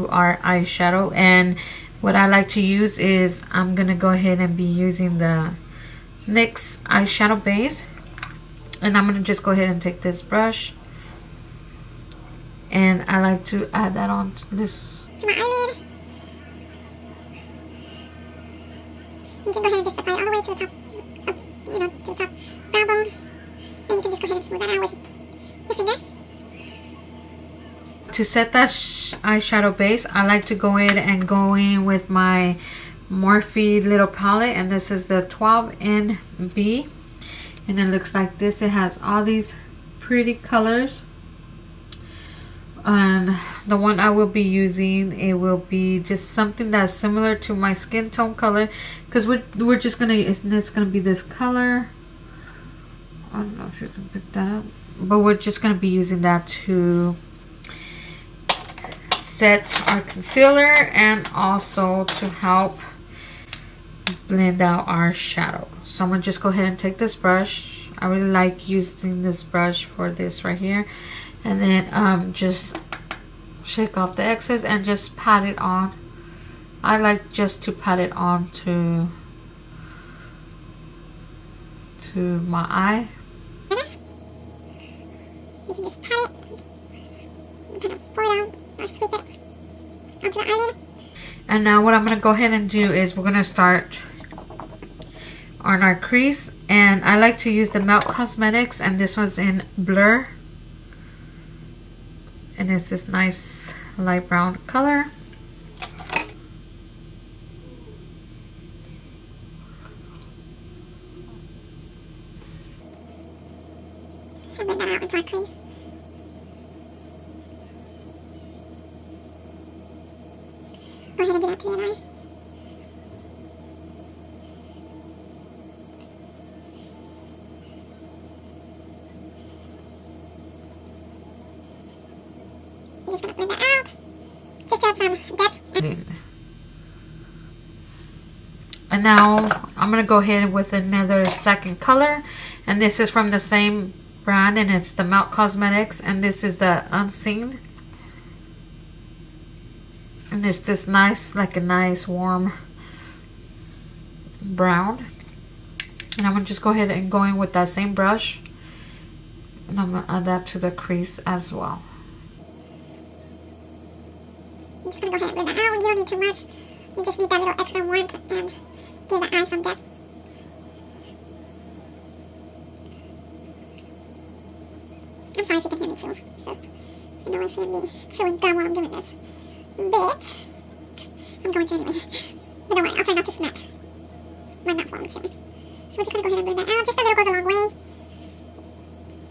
into our eyeshadow. And what I like to use is, I'm gonna go ahead and be using the NYX eyeshadow base, and I'm gonna just go ahead and take this brush, and I like to add that on to this, to my eyelid. You can go ahead and just apply it all the way to the top, you know, to the top brow bone, and you can just go ahead and smooth that out with your finger. To set that eyeshadow base, I like to go in and go in with my Morphe little palette, and this is the 12NB, and it looks like this. It has all these pretty colors, and the one I will be using, it will be just something that's similar to my skin tone color, because we're just gonna, it's gonna be this color. I don't know if you can pick that up, but we're just gonna be using that to set our concealer and also to help blend out our shadow. So I'm gonna just go ahead and take this brush. I really like using this brush for this right here, and then just shake off the excess and just pat it on. I like just to pat it on to my eye. You can just pat it, kind of pour it out or sweep it onto the eyelid. And now what I'm going to go ahead and do is we're going to start on our crease, and I like to use the Melt Cosmetics, and this one's in Blur, and it's this nice light brown color. And blend that out into our crease. Go ahead and do that to the other eye. I'm just going to blend that out, just to have some depth. And now I'm going to go ahead with another second color, and this is from the same brand, and it's the Melt Cosmetics, and this is the Unseen. And it's this nice, like a nice warm brown. And I'm going to just go ahead and go in with that same brush, and I'm going to add that to the crease as well. I'm just going to go ahead and blend that out. You don't need too much. You just need that little extra warmth and give the eye some depth. I'm sorry if you can hear me chew. It's just, I know I shouldn't be chewing gum while I'm doing this, but I'm going to anyway. But don't worry, I'll try not to smack my mouth while I'm chewing. So we're just going to go ahead and blend that out. Just a little goes a long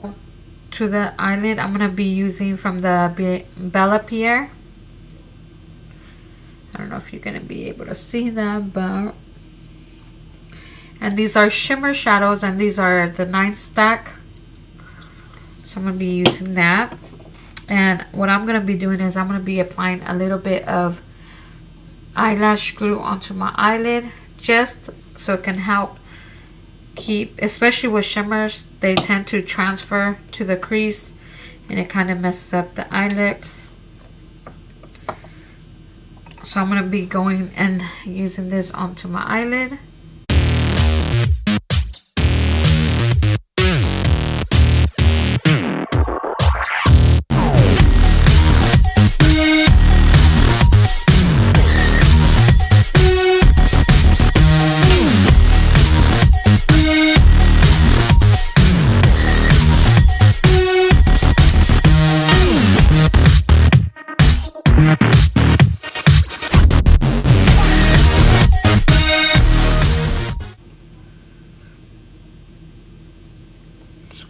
way. To the eyelid, I'm going to be using from the Bella Pierre. I don't know if you're going to be able to see that, but... And these are shimmer shadows, and these are the 9 stack. So I'm going to be using that. And what I'm going to be doing is I'm going to be applying a little bit of eyelash glue onto my eyelid, just so it can help keep, especially with shimmers, they tend to transfer to the crease, and it kind of messes up the eyelid. So I'm going to be going and using this onto my eyelid.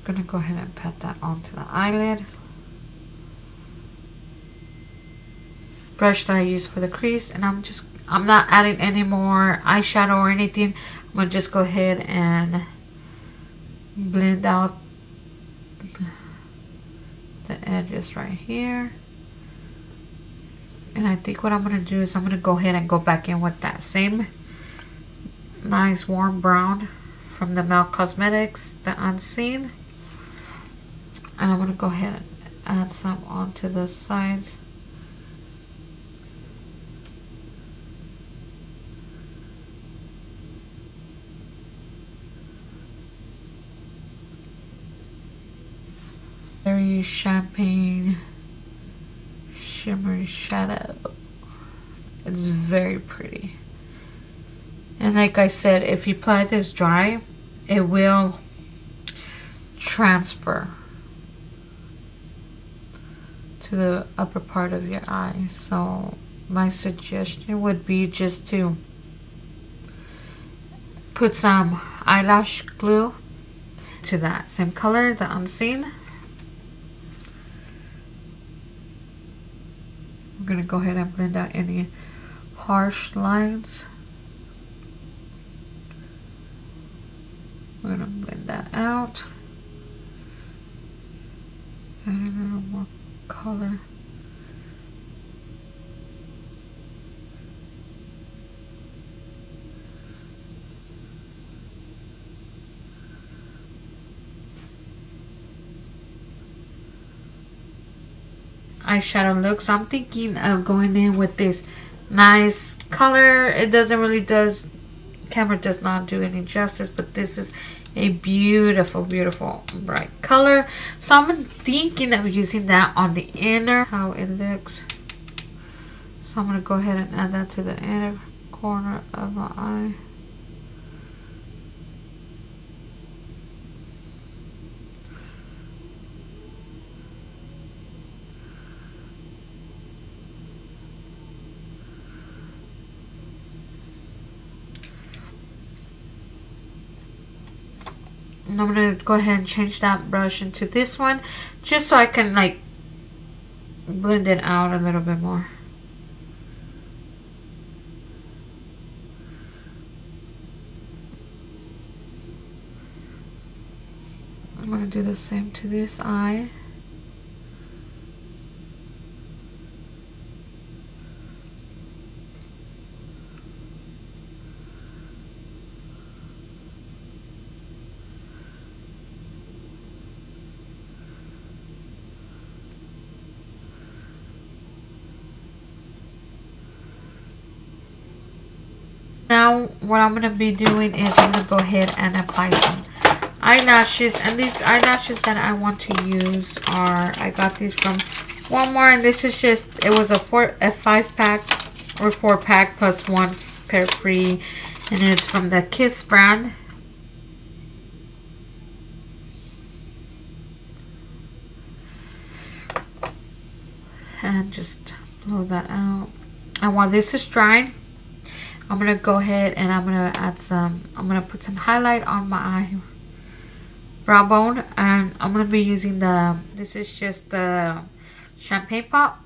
I'm gonna go ahead and pat that onto the eyelid. Brush that I use for the crease, and I'm not adding any more eyeshadow or anything. I'm gonna just go ahead and blend out the edges right here. And I think what I'm gonna do is I'm gonna go ahead and go back in with that same nice warm brown from the Melt Cosmetics, the Unseen. And I'm going to go ahead and add some onto the sides. Shimmery Champagne Shimmery Shadow. It's very pretty. And like I said, if you apply this dry, it will transfer to the upper part of your eye. So my suggestion would be just to put some eyelash glue to that same color, the Unseen. I'm gonna go ahead and blend out any harsh lines. We're gonna blend that out. Add a little more color. Eyeshadow look. So I'm thinking of going in with this nice color. It doesn't really camera does not do any justice, but this is a beautiful, beautiful bright color. So I'm thinking of using that on the inner, how it looks. So I'm gonna go ahead and add that to the inner corner of my eye. And I'm gonna go ahead and change that brush into this one, just so I can like blend it out a little bit more. I'm gonna do the same to this eye. Now what I'm going to be doing is I'm going to go ahead and apply some eyelashes. And these eyelashes that I want to use are, I got these from Walmart. And this is just, it was a 5-pack or 4-pack plus 1 pair free. And it's from the Kiss brand. And just blow that out. And while this is drying, I'm gonna go ahead and I'm gonna add some, I'm gonna put some highlight on my brow bone, and I'm gonna be using this is just the champagne pop.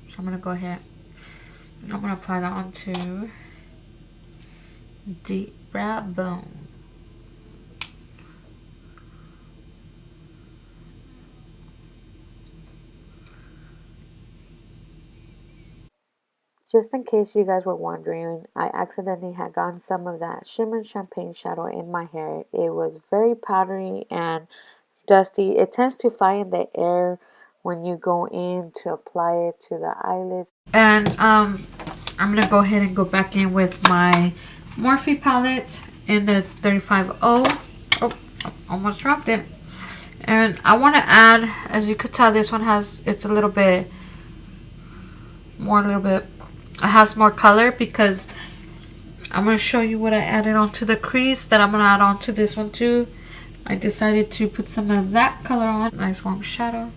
So I'm gonna go ahead and I'm gonna apply that onto deep brow bone. Just in case you guys were wondering, I accidentally had gotten some of that shimmer champagne shadow in my hair. It was very powdery and dusty. It tends to fly in the air when you go in to apply it to the eyelids. And I'm going to go ahead and go back in with my Morphe palette in the 35O. Oh, almost dropped it. And I want to add, as you could tell, this one has, it's a little bit more, it has more color, because I'm going to show you what I added onto the crease that I'm going to add onto this one too. I decided to put some of that color on. Nice warm shadow.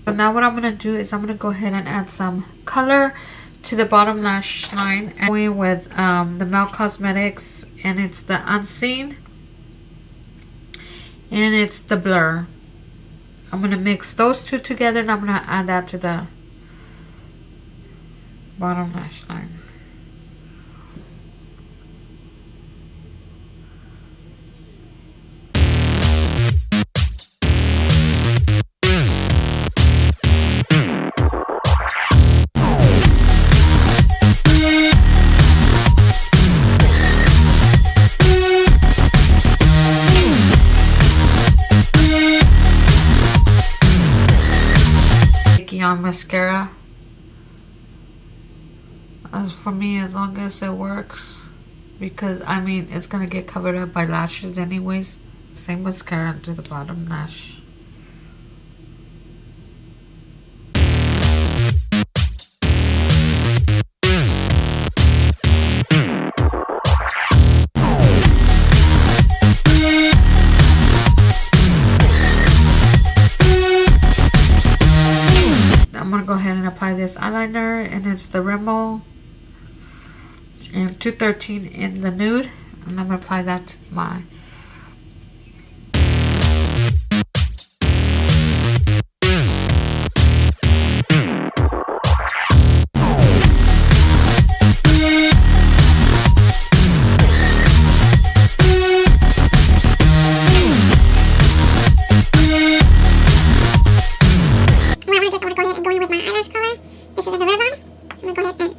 So now what I'm going to do is I'm going to go ahead and add some color to the bottom lash line. And going with the Melt Cosmetics, and it's the Unseen, and it's the Blur. I'm going to mix those two together, and I'm going to add that to the bottom lash line. On mascara. As for me, as long as it works, because I mean it's gonna get covered up by lashes anyways. Same mascara to the bottom lash. I'm gonna go ahead and apply this eyeliner, and it's the Rimmel and 213 in the nude, and I'm gonna apply that to my eyelash curler. This is in the red one. I'm going to go ahead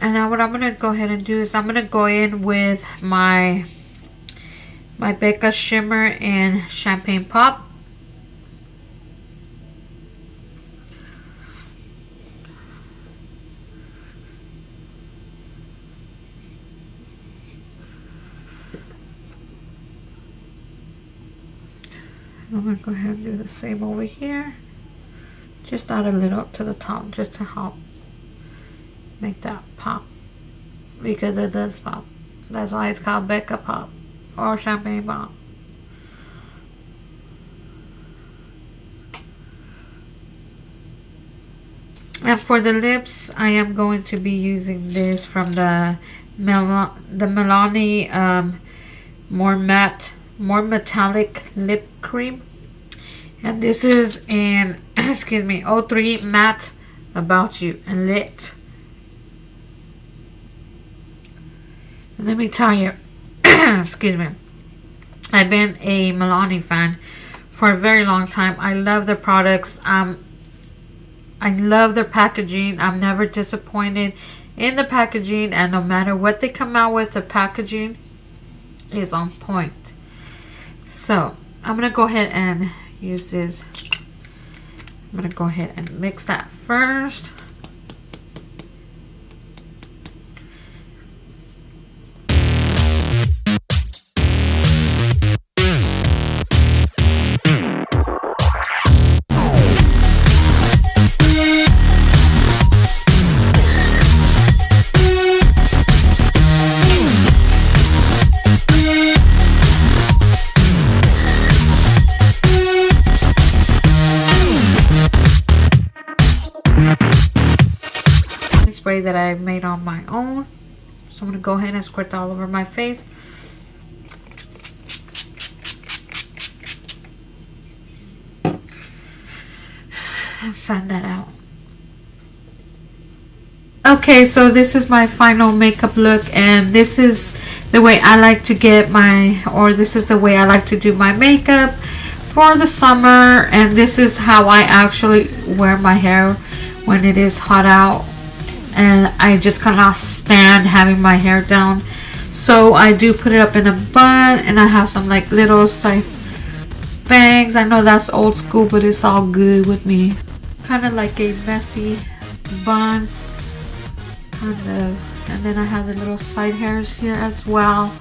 and now what I'm going to go ahead and do is I'm going to go in with my Becca Shimmer in Champagne Pop. I'm going to go ahead and do the same over here. Just add a little up to the top just to help make that pop. Because it does pop. That's why it's called Becca Pop or Champagne Pop. And for the lips, I am going to be using this from the Milani more metallic lip cream, and this is in excuse me 03 matte About You and lit. And let me tell you excuse me, I've been a Milani fan for a very long time. I love their products. I love their packaging. I'm never disappointed in the packaging, and no matter what they come out with, the packaging is on point. So I'm gonna go ahead and use this. I'm gonna go ahead and mix that first. Spray that I made on my own. So I'm going to go ahead and squirt that all over my face. And fan that out. Okay, so this is my final makeup look, and this is the way I like to get this is the way I like to do my makeup for the summer, and this is how I actually wear my hair when it is hot out. And I just cannot stand having my hair down, so I do put it up in a bun, and I have some like little side bangs. I know that's old school, but it's all good with me. Kind of like a messy bun, kind of. And then I have the little side hairs here as well.